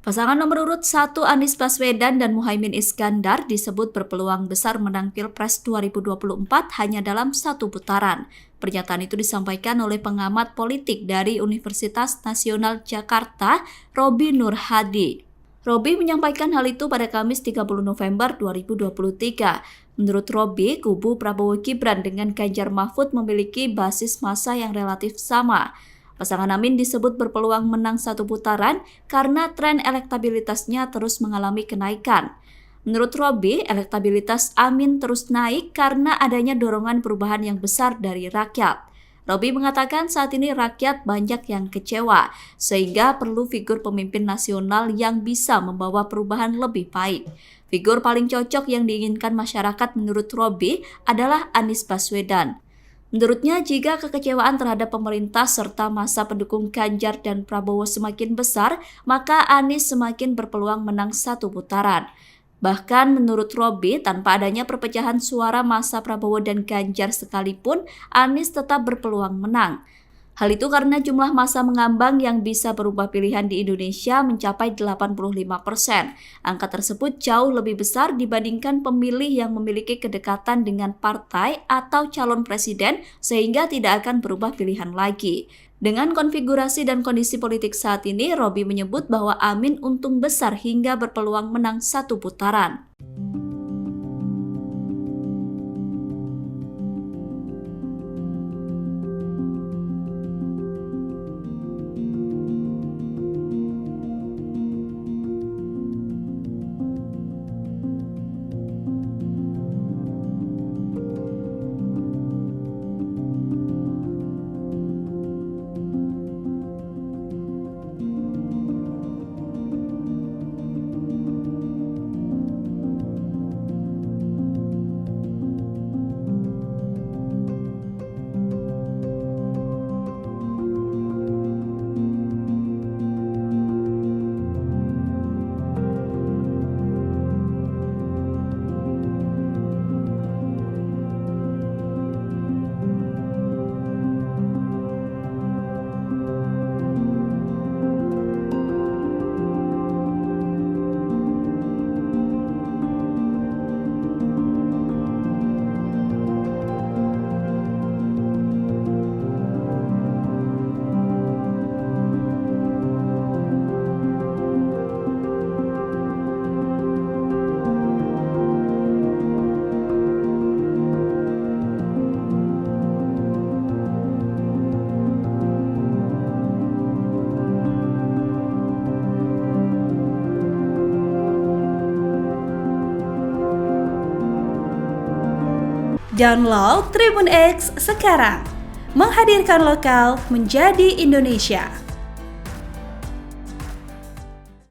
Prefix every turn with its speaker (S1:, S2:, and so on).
S1: Pasangan nomor urut 1 Anies Baswedan dan Muhaimin Iskandar disebut berpeluang besar menang Pilpres 2024 hanya dalam satu putaran. Pernyataan itu disampaikan oleh pengamat politik dari Universitas Nasional Jakarta, Roby Nur Hadi. Roby menyampaikan hal itu pada Kamis 30 November 2023. Menurut Roby, kubu Prabowo Gibran dengan Ganjar Mahfud memiliki basis massa yang relatif sama. Pasangan Amin disebut berpeluang menang satu putaran karena tren elektabilitasnya terus mengalami kenaikan. Menurut Roby, elektabilitas Amin terus naik karena adanya dorongan perubahan yang besar dari rakyat. Roby mengatakan saat ini rakyat banyak yang kecewa, sehingga perlu figur pemimpin nasional yang bisa membawa perubahan lebih baik. Figur paling cocok yang diinginkan masyarakat menurut Roby adalah Anies Baswedan. Menurutnya, jika kekecewaan terhadap pemerintah serta masa pendukung Ganjar dan Prabowo semakin besar, maka Anies semakin berpeluang menang satu putaran. Bahkan menurut Roby, tanpa adanya perpecahan suara masa Prabowo dan Ganjar sekalipun, Anies tetap berpeluang menang. Hal itu karena jumlah massa mengambang yang bisa berubah pilihan di Indonesia mencapai 85%. Angka tersebut jauh lebih besar dibandingkan pemilih yang memiliki kedekatan dengan partai atau calon presiden sehingga tidak akan berubah pilihan lagi. Dengan konfigurasi dan kondisi politik saat ini, Roby menyebut bahwa Amin untung besar hingga berpeluang menang satu putaran.
S2: Download Tribun X sekarang, menghadirkan lokal menjadi Indonesia.